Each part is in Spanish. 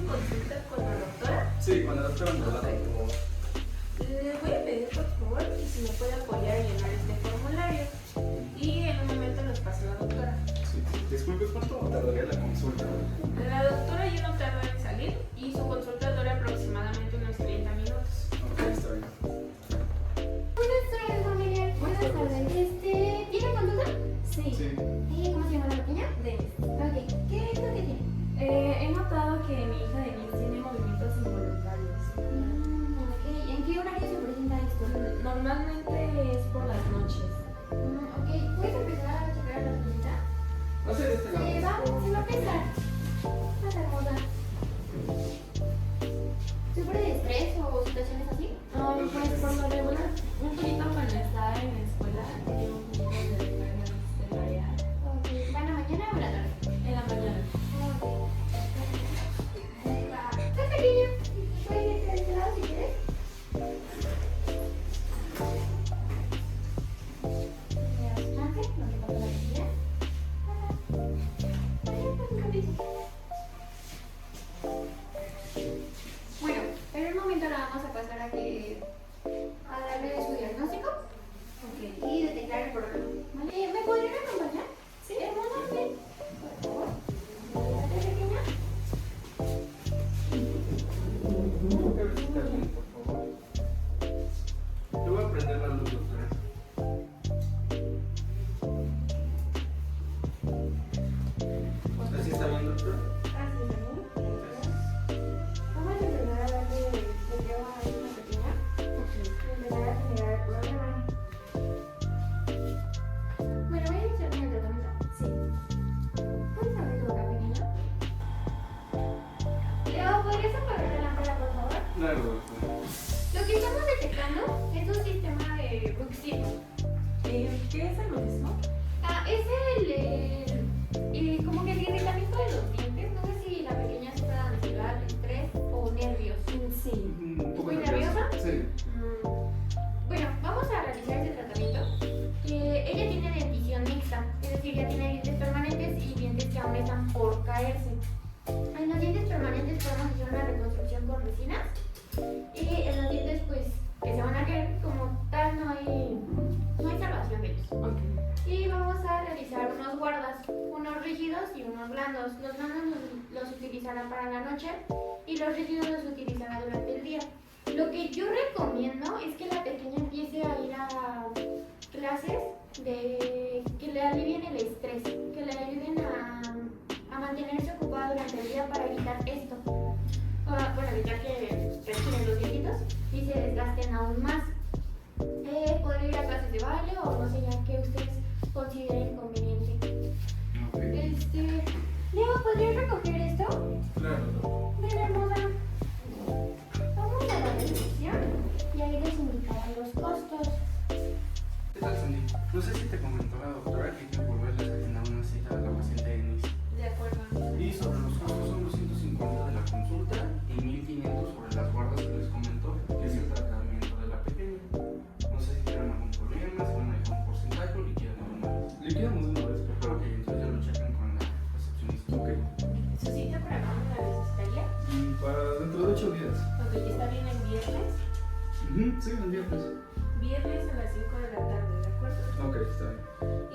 consulta con la doctora? Sí, con la doctora Andrada, Ok. por favor. Le voy a pedir por favor que si me puede apoyar a llenar este formulario. Y en un momento los paso a la doctora. Sí. Disculpe, ¿cuánto tardaría la consulta? La doctora ya no tarda en salir y su consulta dura aproximadamente unos 30 minutos. Ok, está bien. Buenas tardes, familia. Buenas tardes. ¿Tiene conducta? Sí. Sí. ¿Cómo se llama la pequeña? Denise. Ok. ¿Qué es lo que tiene? He notado que mi hija Denise tiene movimientos involuntarios. Ok. ¿En qué horario se presenta esto? Normalmente es por las noches. Ok. ¿Puedes empezar a checar la pequeñita? Va a ser de este lado. Se va a pesar. Más hermosa. ¿Sufre de estrés o situaciones así? Pues por lo regular, un poquito cuando está en la escuela, tiene un poquito de recargas del área Ok. ¿Va en la mañana o en la tarde? en la mañana. Ok. Está pequeña. Puedes irte de este lado si quieres. Chance, no te pasa la pequeña. Bueno, en un momento la vamos a pasar a darle su diagnóstico y detectar el problema. ¿Vale? ¿Me podrían acompañar? Sí. Hermosa, ven. Por favor. ¿Estás pequeña? Puede visitar bien, por favor. Yo voy a prender la luz, doctora. ¿Así está bien, doctora? Así es, ¿no? Vamos a empezar a darle bloqueo a esta pequeña y empezar a generar el problema. Bueno, voy a iniciar con el tratamiento. Sí. ¿Puedes abrir tu boca, pequeña? Leo, ¿podrías apagar la lámpara, por favor? Claro, doctora. Lo que estamos detectando es un sistema de bruxismo. ¿Qué es el mismo? Es como que el irritamiento de los dientes. No sé si la pequeña sufre de ansiedad, estrés o nervios. Sí. Un poco ¿Muy nerviosa. nerviosa? Sí. Bueno, vamos a realizar este tratamiento. Ella tiene dentición mixta, es decir, ya tiene dientes permanentes y dientes que aún están por caerse. En los dientes permanentes podemos hacer una reconstrucción con resinas y en los dientes pues que se van a caer como tal no hay salvación de ellos. Ok. Y vamos a realizar unos guardas, unos rígidos y unos blandos. Los blandos los utilizará para la noche y los rígidos los utilizará durante el día. Lo que yo recomiendo es que la pequeña empiece a ir a clases que le alivien el estrés, que le ayuden a mantenerse ocupada durante el día para evitar esto. Bueno, evitar que respiren los dientitos y se desgasten aún más. Podría ir a clases de baile o no sé, ya que ustedes consideren conveniente. Ok. Leo, ¿podrías recoger esto? Claro, doctora. Ven, hermosa. Vamos a la recepción y ahí les indicarán los costos. ¿Qué tal, Sandy? No sé si te comentó la doctora que hay que volverles a agendar una cita a la paciente Denise. De acuerdo. Y sobre los costos son 250 de la consulta y 1500 sobre las guardas que les comentó, que es el tratamiento de la pequeña. No sé si tienen algún problema, si van a dejar un porcentaje o liquidan de una vez. Liquidamos de una vez, por favor. Ok, entonces ya lo checan con la recepcionista. Ok. ¿Su cita para cuándo la necesitaría? Para dentro de 8 días. Ok, ¿está bien el viernes? Sí, el viernes. Viernes a las 5 de la tarde, ¿de acuerdo? Ok, está bien. Y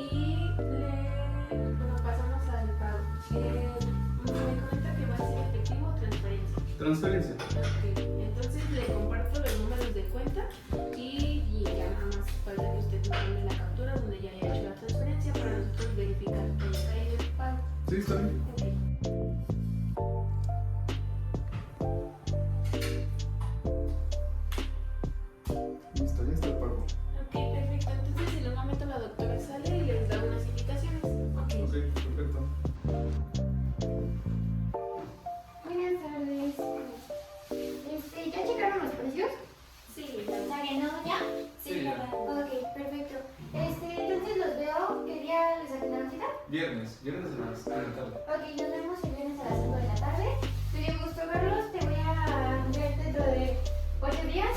bueno, pasamos al pago. Me comenta que va a ser efectivo o transferencia. Transferencia. Ok, entonces le comparto los números de cuenta y ya nada más falta que usted me mande la captura donde ya haya hecho la transferencia para nosotros verificar que haya caído el pago. Sí, está bien. Ok. Listo, ya está el pago. Ok, perfecto. Entonces en un momento la doctora sale y les da unas indicaciones. Ok. Ok, perfecto. Buenas tardes. ¿Ya checaron los precios? Sí, ¿Está bien, no? ¿Ya? Sí, ya. Ok, perfecto. Entonces los veo. ¿Qué día les agendaron cita? Viernes a la tarde. Ok, nos vemos el viernes a las 5 de la tarde. Me dio gusto verlos. Te voy a ver dentro de 8 días.